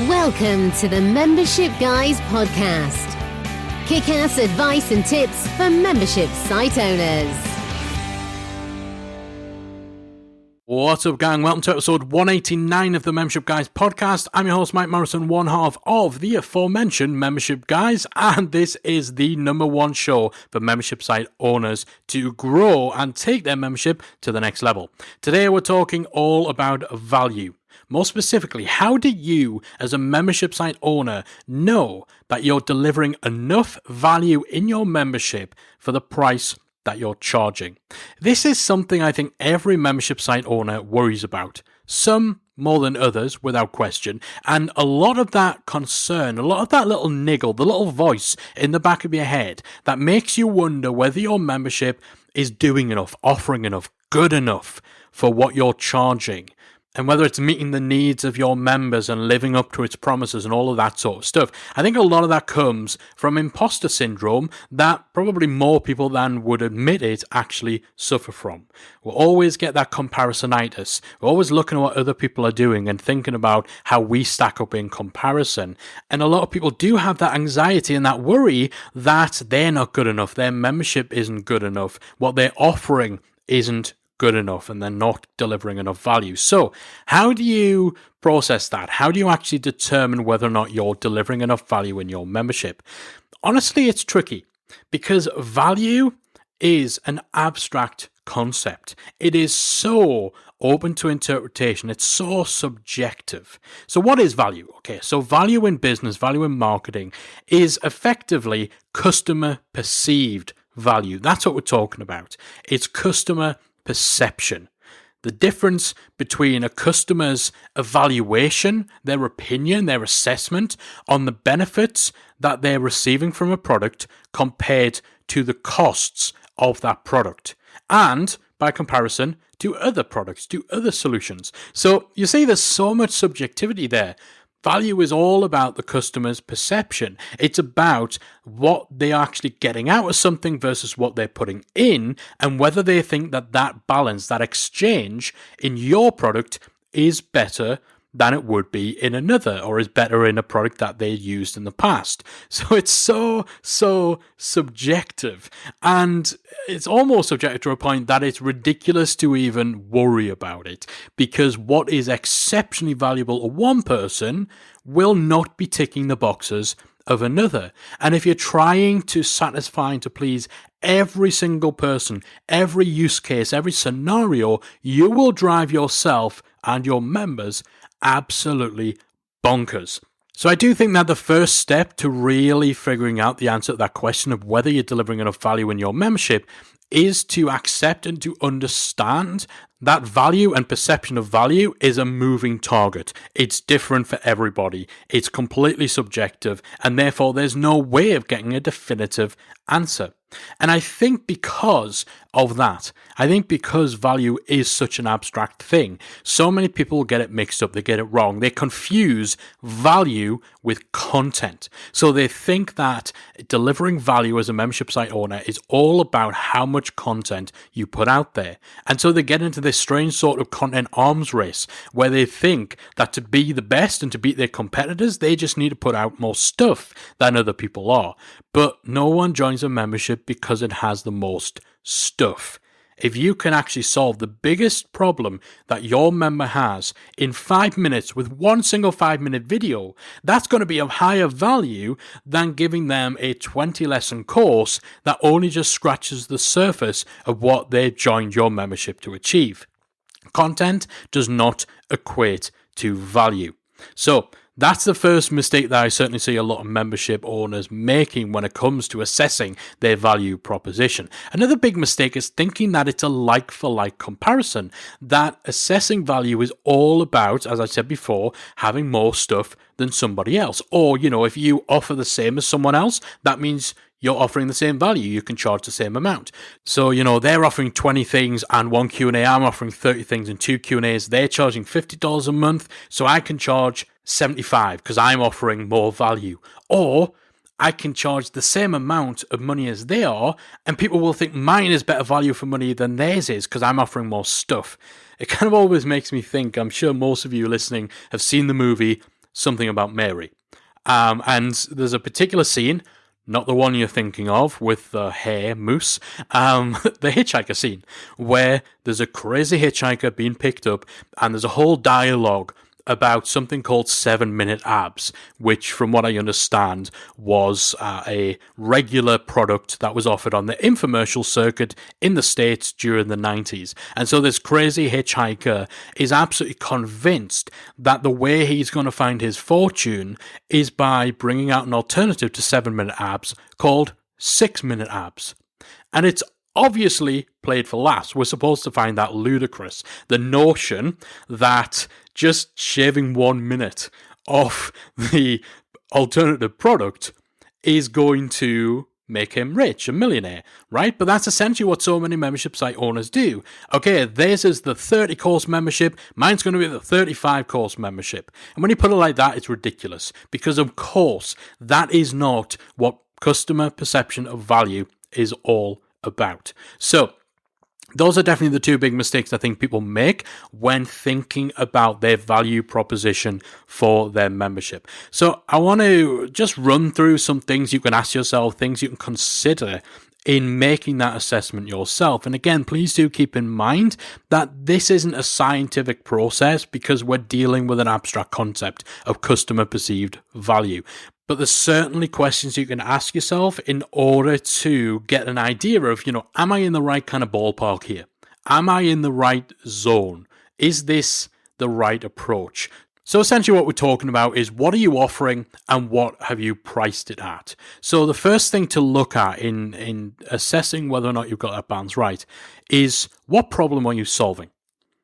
Welcome to the Membership Guys podcast. Kick-ass advice and tips for membership site owners. What's up, gang? Welcome to episode 189 of the Membership Guys podcast. I'm your host, Mike Morrison, one half of the aforementioned Membership Guys, and this is the number one show for membership site owners to grow and take their membership to the next level. Today, we're talking all about value. More specifically, how do you, as a membership site owner, know that you're delivering enough value in your membership for the price that you're charging? This is something I think every membership site owner worries about. Some more than others, without question. And a lot of that concern, a lot of that little niggle, the little voice in the back of your head that makes you wonder whether your membership is doing enough, offering enough, good enough for what you're charging, and whether it's meeting the needs of your members and living up to its promises and all of that sort of stuff. I think a lot of that comes from imposter syndrome that probably more people than would admit it actually suffer from. We'll always get that comparisonitis. We're always looking at what other people are doing and thinking about how we stack up in comparison. And a lot of people do have that anxiety and that worry that they're not good enough, their membership isn't good enough, what they're offering isn't good enough, and they're not delivering enough value. So how do you process that? How do you actually determine whether or not you're delivering enough value in your membership? Honestly, it's tricky because value is an abstract concept. It is so open to interpretation. It's so subjective. So what is value? Okay, so value in business, value in marketing is effectively customer perceived value. That's what we're talking about. It's customer perception. The difference between a customer's evaluation, their opinion, their assessment on the benefits that they're receiving from a product compared to the costs of that product, and by comparison to other products, to other solutions. So you see, there's so much subjectivity there. Value is all about the customer's perception. It's about what they're actually getting out of something versus what they're putting in, and whether they think that that balance, that exchange in your product is better than it would be in another, or is better in a product that they used in the past. So it's so subjective, and it's almost subjective to a point that it's ridiculous to even worry about it, because what is exceptionally valuable to one person will not be ticking the boxes of another. And if you're trying to satisfy and to please every single person, every use case, every scenario, you will drive yourself and your members absolutely bonkers. So I do think that the first step to really figuring out the answer to that question of whether you're delivering enough value in your membership is to accept and to understand that value and perception of value is a moving target. It's different for everybody. It's completely subjective, and therefore there's no way of getting a definitive answer. And I think because of that, because value is such an abstract thing, so many people get it mixed up, they get it wrong. They confuse value with content. So they think that delivering value as a membership site owner is all about how much content you put out there. And so they get into this strange sort of content arms race where they think that to be the best and to beat their competitors, they just need to put out more stuff than other people are. But no one joins a membership because it has the most stuff. If you can actually solve the biggest problem that your member has in 5 minutes with one single 5-minute video, that's going to be of higher value than giving them a 20-lesson course that only just scratches the surface of what they've joined your membership to achieve. Content does not equate to value. So that's the first mistake that I certainly see a lot of membership owners making when it comes to assessing their value proposition. Another big mistake is thinking that it's a like-for-like comparison, that assessing value is all about, as I said before, having more stuff than somebody else. Or, if you offer the same as someone else, that means you're offering the same value. You can charge the same amount. So, they're offering 20 things and 1 Q&A. I'm offering 30 things and 2 Q&As. They're charging $50 a month, so I can charge $75 because I'm offering more value. Or I can charge the same amount of money as they are, and people will think mine is better value for money than theirs is because I'm offering more stuff. It kind of always makes me think, I'm sure most of you listening have seen the movie something about Mary. And there's a particular scene, not the one you're thinking of with the hair moose, the hitchhiker scene, where there's a crazy hitchhiker being picked up, and there's a whole dialogue about something called 7-minute abs, which, from what I understand, was a regular product that was offered on the infomercial circuit in the States during the 90s. And so this crazy hitchhiker is absolutely convinced that the way he's going to find his fortune is by bringing out an alternative to 7-minute abs called 6-minute abs. And it's obviously played for laughs. We're supposed to find that ludicrous. The notion that just shaving 1 minute off the alternative product is going to make him rich, a millionaire, right? But that's essentially what so many membership site owners do. Okay, theirs is the 30-course membership, mine's going to be the 35-course membership. And when you put it like that, it's ridiculous, because of course, that is not what customer perception of value is all about. So those are definitely the two big mistakes I think people make when thinking about their value proposition for their membership. So I want to just run through some things you can ask yourself, things you can consider in making that assessment yourself. And again, please do keep in mind that this isn't a scientific process, because we're dealing with an abstract concept of customer perceived value. But there's certainly questions you can ask yourself in order to get an idea of, am I in the right kind of ballpark here? Am I in the right zone? Is this the right approach? So essentially what we're talking about is, what are you offering and what have you priced it at? So the first thing to look at in assessing whether or not you've got that balance right is, what problem are you solving?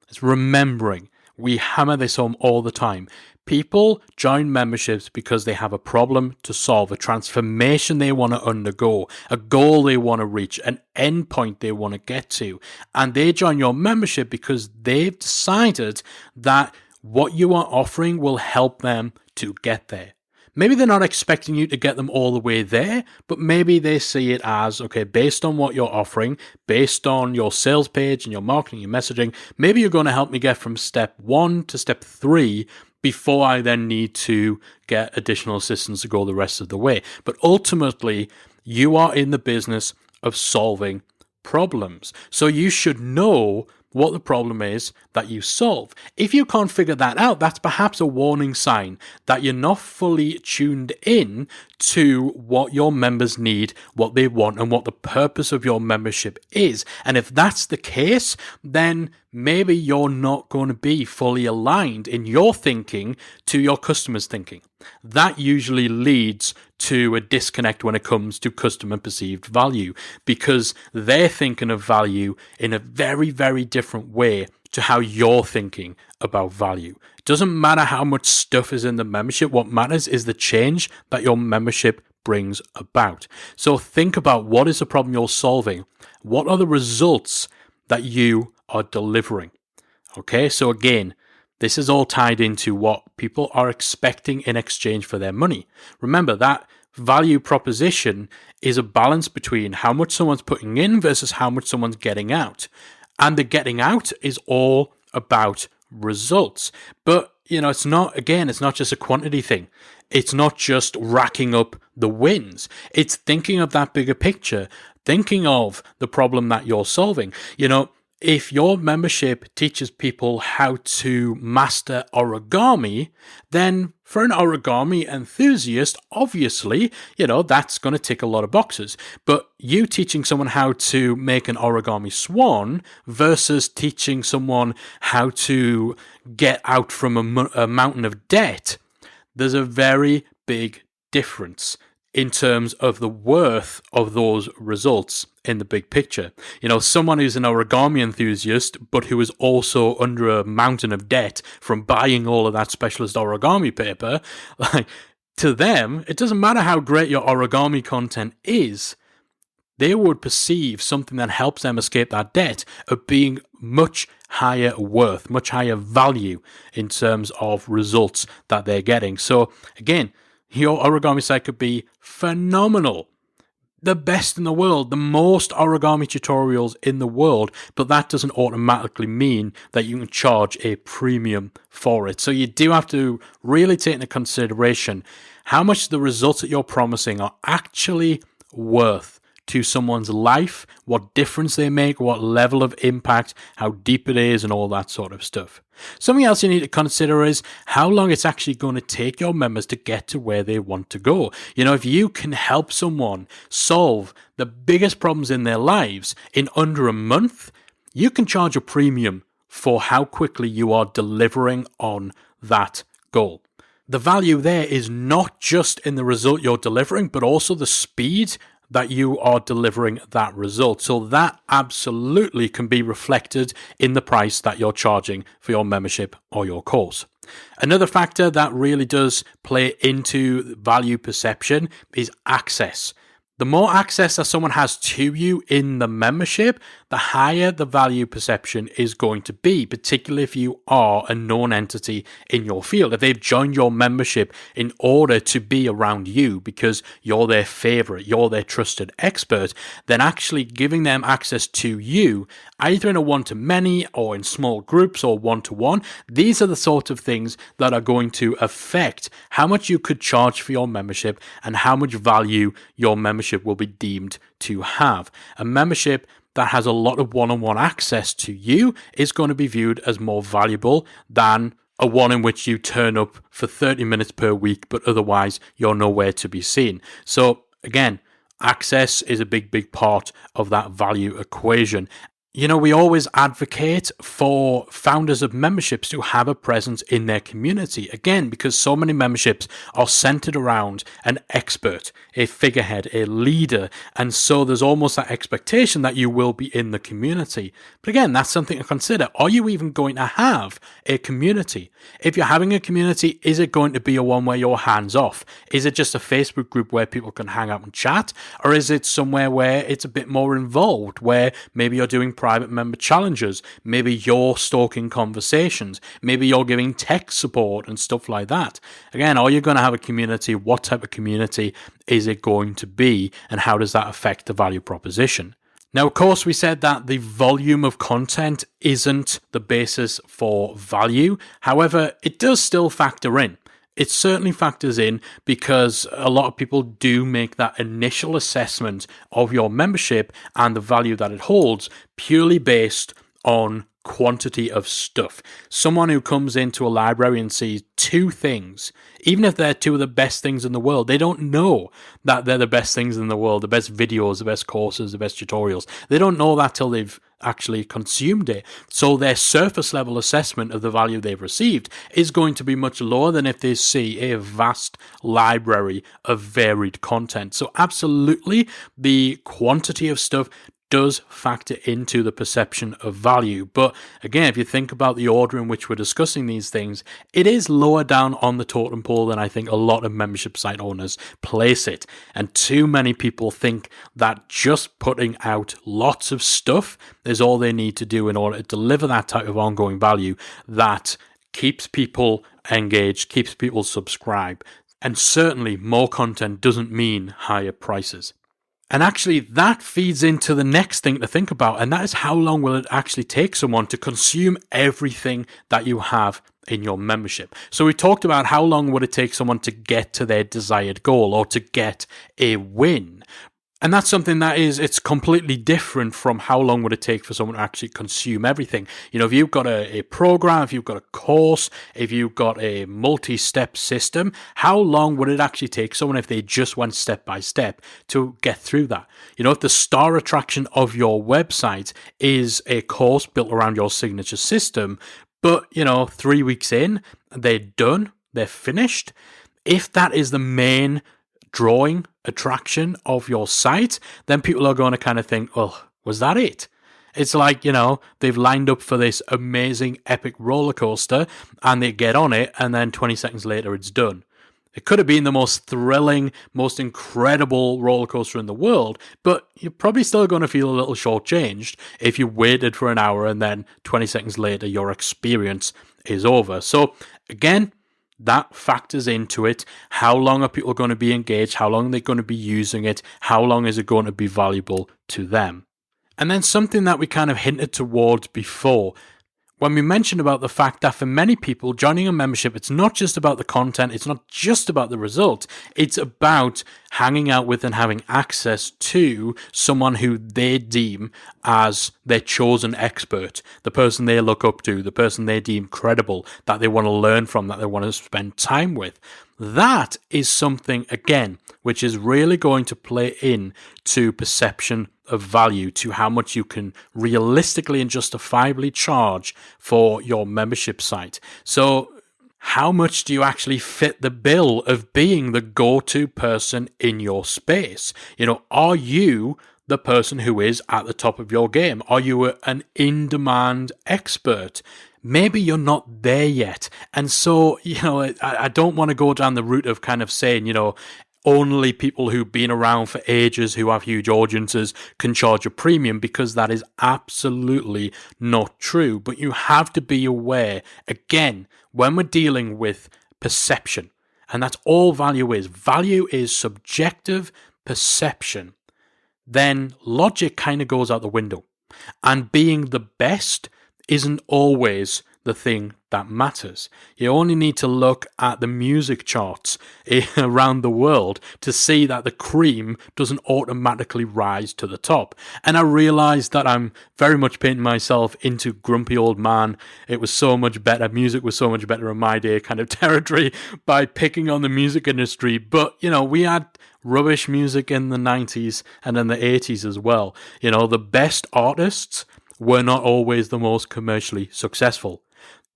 It's remembering. We hammer this home all the time. People join memberships because they have a problem to solve, a transformation they want to undergo, a goal they want to reach, an endpoint they want to get to. And they join your membership because they've decided that what you are offering will help them to get there. Maybe they're not expecting you to get them all the way there, but maybe they see it as, okay, based on what you're offering, based on your sales page and your marketing, your messaging, maybe you're going to help me get from step 1 to step 3 before I then need to get additional assistance to go the rest of the way. But ultimately, you are in the business of solving problems. So you should know what the problem is that you solve. If you can't figure that out, that's perhaps a warning sign that you're not fully tuned in to what your members need, what they want, and what the purpose of your membership is. And if that's the case, then maybe you're not going to be fully aligned in your thinking to your customers' thinking. That usually leads to a disconnect when it comes to customer perceived value, because they're thinking of value in a very, very different way to how you're thinking about value. It doesn't matter how much stuff is in the membership. What matters is the change that your membership brings about. So think about, what is the problem you're solving? What are the results that you are delivering? Okay, so again, this is all tied into what people are expecting in exchange for their money. Remember, that value proposition is a balance between how much someone's putting in versus how much someone's getting out. And the getting out is all about results. But, it's not just a quantity thing. It's not just racking up the wins. It's thinking of that bigger picture, thinking of the problem that you're solving. If your membership teaches people how to master origami, then for an origami enthusiast, obviously, that's going to tick a lot of boxes. But you teaching someone how to make an origami swan versus teaching someone how to get out from a mountain of debt, there's a very big difference in terms of the worth of those results in the big picture. Someone who's an origami enthusiast, but who is also under a mountain of debt from buying all of that specialist origami paper, to them, it doesn't matter how great your origami content is, they would perceive something that helps them escape that debt of being much higher worth, much higher value in terms of results that they're getting. So again, your origami site could be phenomenal. the best in the world, the most origami tutorials in the world, but that doesn't automatically mean that you can charge a premium for it. So you do have to really take into consideration how much the results that you're promising are actually worth to someone's life, what difference they make, what level of impact, how deep it is, and all that sort of stuff. Something else you need to consider is how long it's actually going to take your members to get to where they want to go. If you can help someone solve the biggest problems in their lives in under a month, you can charge a premium for how quickly you are delivering on that goal. The value there is not just in the result you're delivering, but also the speed that you are delivering that result. So that absolutely can be reflected in the price that you're charging for your membership or your course. Another factor that really does play into value perception is access. The more access that someone has to you in the membership, the higher the value perception is going to be, particularly if you are a known entity in your field. If they've joined your membership in order to be around you because you're their favorite, you're their trusted expert, then actually giving them access to you, either in a one-to-many or in small groups or one-to-one, these are the sort of things that are going to affect how much you could charge for your membership and how much value your membership will be deemed to have. A membership that has a lot of one-on-one access to you is going to be viewed as more valuable than a one in which you turn up for 30 minutes per week, but otherwise you're nowhere to be seen. So again, access is a big part of that value equation. We always advocate for founders of memberships to have a presence in their community. Again, because so many memberships are centered around an expert, a figurehead, a leader. And so there's almost that expectation that you will be in the community. But again, that's something to consider. Are you even going to have a community? If you're having a community, is it going to be a one where you're hands off? Is it just a Facebook group where people can hang out and chat? Or is it somewhere where it's a bit more involved, where maybe you're doing private member challenges, maybe you're stalking conversations, maybe you're giving tech support and stuff like that? Again, are you going to have a community? What type of community is it going to be? And how does that affect the value proposition? Now, of course, we said that the volume of content isn't the basis for value. However, it does still factor in. It certainly factors in because a lot of people do make that initial assessment of your membership and the value that it holds purely based on quantity of stuff. Someone who comes into a library and sees two things, even if they're two of the best things in the world, they don't know that they're the best things in the world, the best videos, the best courses, the best tutorials. They don't know that till they've actually consumed it. So their surface level assessment of the value they've received is going to be much lower than if they see a vast library of varied content. So absolutely, the quantity of stuff does factor into the perception of value. But again, if you think about the order in which we're discussing these things, it is lower down on the totem pole than I think a lot of membership site owners place it. And too many people think that just putting out lots of stuff is all they need to do in order to deliver that type of ongoing value that keeps people engaged, keeps people subscribed. And certainly more content doesn't mean higher prices. And actually, that feeds into the next thing to think about, and that is how long will it actually take someone to consume everything that you have in your membership. So we talked about how long would it take someone to get to their desired goal or to get a win. And that's something that it's completely different from how long would it take for someone to actually consume everything. If you've got a program, if you've got a course, if you've got a multi-step system, how long would it actually take someone if they just went step by step to get through that? If the star attraction of your website is a course built around your signature system, but, 3 weeks in, they're done, they're finished. If that is the main drawing attraction of your site, then people are going to kind of think, oh, was that it? It's like, they've lined up for this amazing epic roller coaster and they get on it and then 20 seconds later it's done. It could have been the most thrilling, most incredible roller coaster in the world, but you're probably still going to feel a little shortchanged if you waited for an hour and then 20 seconds later your experience is over. So again, that factors into it. How long are people going to be engaged? How long are they going to be using it? How long is it going to be valuable to them? And then something that we kind of hinted towards before, when we mentioned about the fact that for many people, joining a membership, it's not just about the content, it's not just about the result, it's about hanging out with and having access to someone who they deem as their chosen expert, the person they look up to, the person they deem credible, that they want to learn from, that they want to spend time with. That is something, again, which is really going to play in to perception of value, to how much you can realistically and justifiably charge for your membership site. So how much do you actually fit the bill of being the go-to person in your space? Are you the person who is at the top of your game? Are you an in-demand expert? Maybe you're not there yet. And so, I don't want to go down the route of kind of saying, only people who've been around for ages, who have huge audiences, can charge a premium, because that is absolutely not true. But you have to be aware, again, when we're dealing with perception, and that's all value is. Value is subjective perception. Then logic kind of goes out the window. And being the best isn't always the thing that matters. You only need to look at the music charts around the world to see that the cream doesn't automatically rise to the top. And I realize that I'm very much painting myself into grumpy old man. It was so much better. Music was so much better in my day kind of territory by picking on the music industry. But, we had rubbish music in the 90s and in the 80s as well. The best artists were not always the most commercially successful.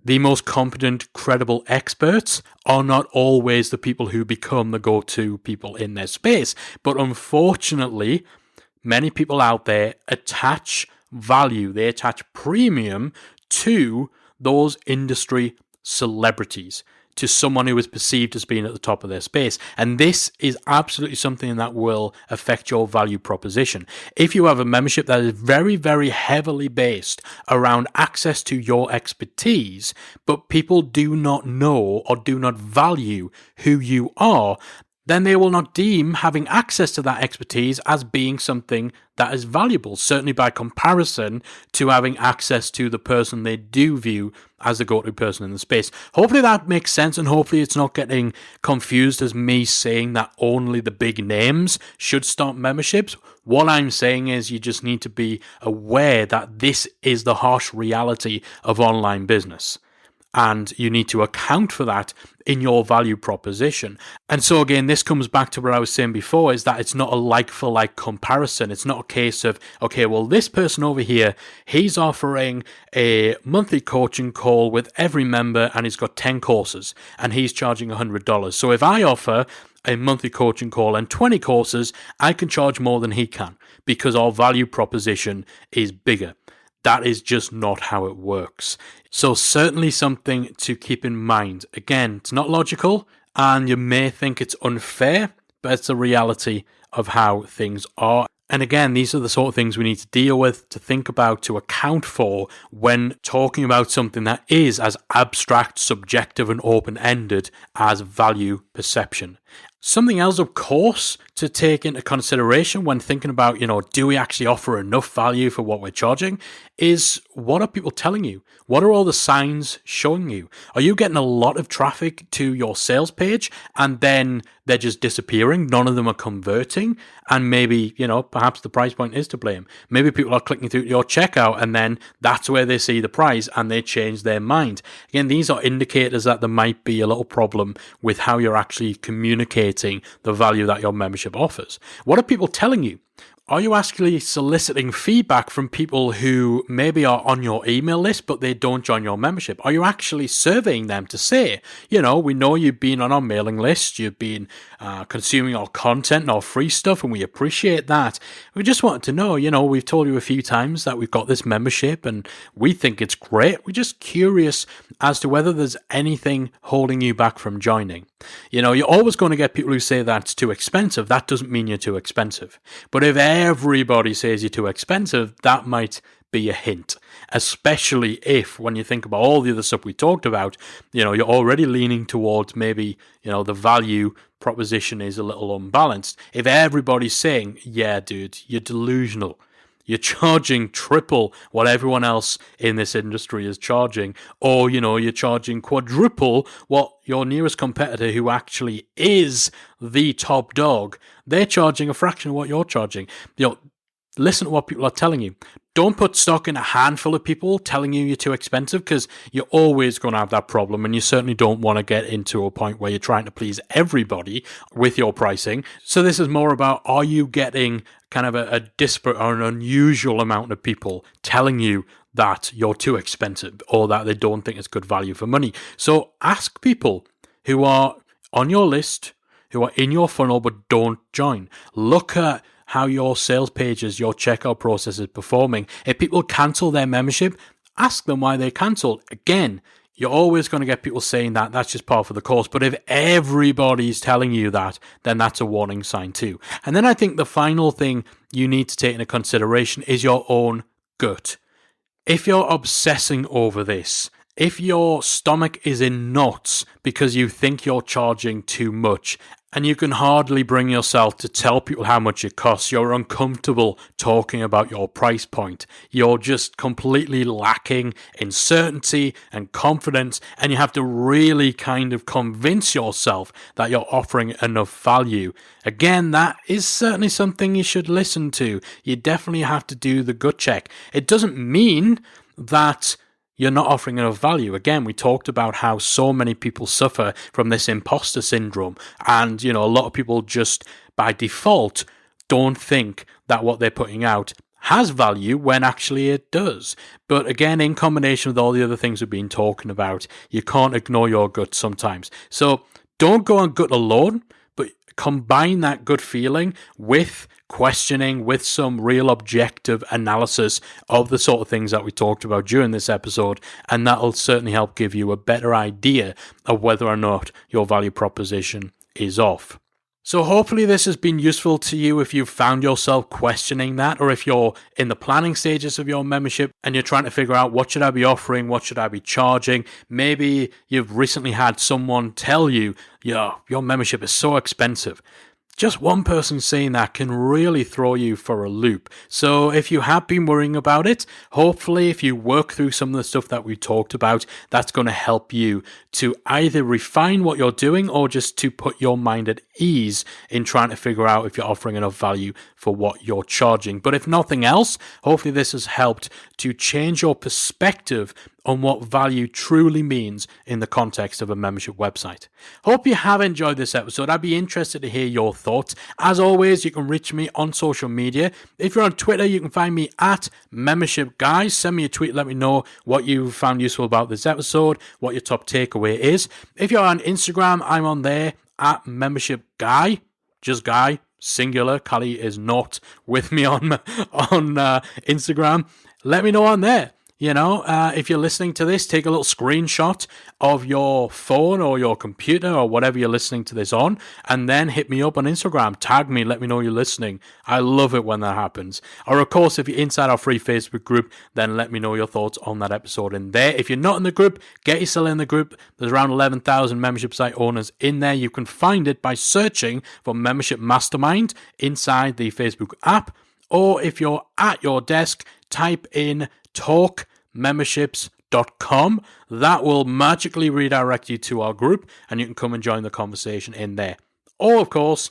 The most competent, credible experts are not always the people who become the go-to people in their space. But unfortunately, many people out there attach value, they attach premium to those industry celebrities, to someone who is perceived as being at the top of their space. And this is absolutely something that will affect your value proposition. If you have a membership that is very, very heavily based around access to your expertise, but people do not know or do not value who you are, then they will not deem having access to that expertise as being something that is valuable, certainly by comparison to having access to the person they do view as the go-to person in the space. Hopefully that makes sense, and hopefully it's not getting confused as me saying that only the big names should start memberships. What I'm saying is you just need to be aware that this is the harsh reality of online business. And you need to account for that in your value proposition. And so again, this comes back to what I was saying before, is that it's not a like-for-like comparison. It's not a case of, okay, well, this person over here, he's offering a monthly coaching call with every member and he's got 10 courses and he's charging $100. So if I offer a monthly coaching call and 20 courses, I can charge more than he can because our value proposition is bigger. That is just not how it works. So certainly something to keep in mind. Again, it's not logical and you may think it's unfair, but it's the reality of how things are. And again, these are the sort of things we need to deal with, to think about, to account for when talking about something that is as abstract, subjective and open-ended as value perception. Something else, of course, to take into consideration when thinking about, do we actually offer enough value for what we're charging, is what are people telling you? What are all the signs showing you? Are you getting a lot of traffic to your sales page and then they're just disappearing? None of them are converting. And maybe, perhaps the price point is to blame. Maybe people are clicking through to your checkout and then that's where they see the price and they change their mind. Again, these are indicators that there might be a little problem with how you're actually communicating the value that your membership offers. What are people telling you? Are you actually soliciting feedback from people who maybe are on your email list, but they don't join your membership? Are you actually surveying them to say, we know you've been on our mailing list, you've been consuming our content and our free stuff, and we appreciate that. We just wanted to know, we've told you a few times that we've got this membership and we think it's great. We're just curious as to whether there's anything holding you back from joining. You're always going to get people who say that's too expensive. That doesn't mean you're too expensive. But if everybody says you're too expensive, that might be a hint, especially if, when you think about all the other stuff we talked about, you're already leaning towards maybe, the value proposition is a little unbalanced. If everybody's saying, yeah, dude, you're delusional, you're charging triple what everyone else in this industry is charging, or, you're charging quadruple what your nearest competitor, who actually is the top dog, they're charging a fraction of what you're charging. Listen to what people are telling you. Don't put stock in a handful of people telling you you're too expensive, because you're always going to have that problem, and you certainly don't want to get into a point where you're trying to please everybody with your pricing. So this is more about, are you getting kind of a disparate or an unusual amount of people telling you that you're too expensive or that they don't think it's good value for money? So ask people who are on your list, who are in your funnel but don't join. Look at how your sales pages, your checkout process is performing. If people cancel their membership, ask them why they cancelled. Again, you're always going to get people saying that. That's just part of the course. But if everybody's telling you that, then that's a warning sign too. And then I think the final thing you need to take into consideration is your own gut. If you're obsessing over this, if your stomach is in knots because you think you're charging too much, and you can hardly bring yourself to tell people how much it costs, you're uncomfortable talking about your price point, you're just completely lacking in certainty and confidence, and you have to really kind of convince yourself that you're offering enough value. Again, that is certainly something you should listen to. You definitely have to do the gut check. It doesn't mean that you're not offering enough value. Again, we talked about how so many people suffer from this imposter syndrome. And, a lot of people just by default don't think that what they're putting out has value when actually it does. But again, in combination with all the other things we've been talking about, you can't ignore your gut sometimes. So don't go on gut alone, but combine that gut feeling with questioning, with some real objective analysis of the sort of things that we talked about during this episode, and that'll certainly help give you a better idea of whether or not your value proposition is off. So hopefully this has been useful to you if you've found yourself questioning that, or if you're in the planning stages of your membership and you're trying to figure out, what should I be offering, what should I be charging? Maybe you've recently had someone tell you, your membership is so expensive. Just one person saying that can really throw you for a loop. So if you have been worrying about it, hopefully if you work through some of the stuff that we talked about, that's going to help you to either refine what you're doing or just to put your mind at ease in trying to figure out if you're offering enough value for what you're charging. But if nothing else, hopefully this has helped to change your perspective on what value truly means in the context of a membership website. Hope you have enjoyed this episode. I'd be interested to hear your thoughts. As always, you can reach me on social media. If you're on Twitter, you can find me at Membership Guys. Send me a tweet, let me know what you found useful about this episode, what your top takeaway is. If you're on Instagram, I'm on there at Membership Guy, just Guy, singular. Callie is not with me on Instagram. Let me know on there. If you're listening to this, take a little screenshot of your phone or your computer or whatever you're listening to this on, and then hit me up on Instagram. Tag me, let me know you're listening. I love it when that happens. Or, of course, if you're inside our free Facebook group, then let me know your thoughts on that episode in there. If you're not in the group, get yourself in the group. There's around 11,000 membership site owners in there. You can find it by searching for Membership Mastermind inside the Facebook app. Or if you're at your desk, type in talkmemberships.com. That will magically redirect you to our group, and you can come and join the conversation in there. Or, of course,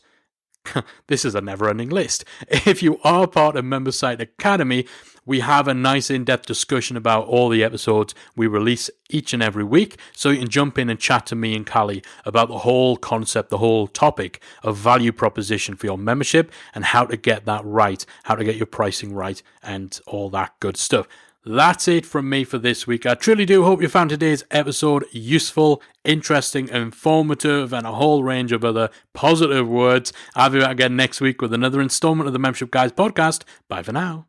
this is a never-ending list. If you are part of MemberSite Academy, we have a nice in-depth discussion about all the episodes we release each and every week, so you can jump in and chat to me and Callie about the whole concept, the whole topic of value proposition for your membership and how to get that right, how to get your pricing right, and all that good stuff. That's it from me for this week. I truly do hope you found today's episode useful, interesting, informative, and a whole range of other positive words. I'll be back again next week with another installment of the Membership Guys podcast. Bye for now.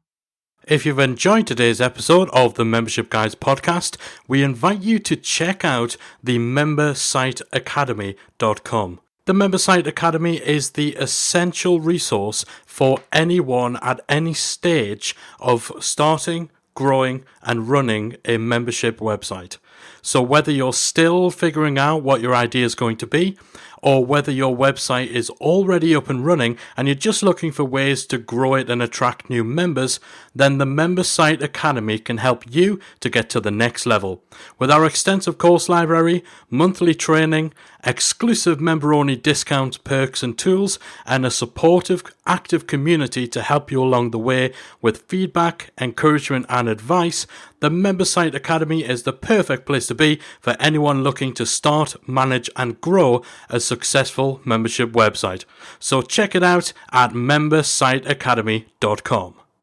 If you've enjoyed today's episode of the Membership Guys podcast, we invite you to check out the membersiteacademy.com. The MemberSite Academy is the essential resource for anyone at any stage of starting growing, and running a membership website. So whether you're still figuring out what your idea is going to be, or whether your website is already up and running and you're just looking for ways to grow it and attract new members, then the Member Site Academy can help you to get to the next level. With our extensive course library, monthly training, exclusive member-only discounts, perks and tools, and a supportive, active community to help you along the way with feedback, encouragement and advice, the Member Site Academy is the perfect place to be for anyone looking to start, manage and grow a successful membership website. So check it out at membersiteacademy.com.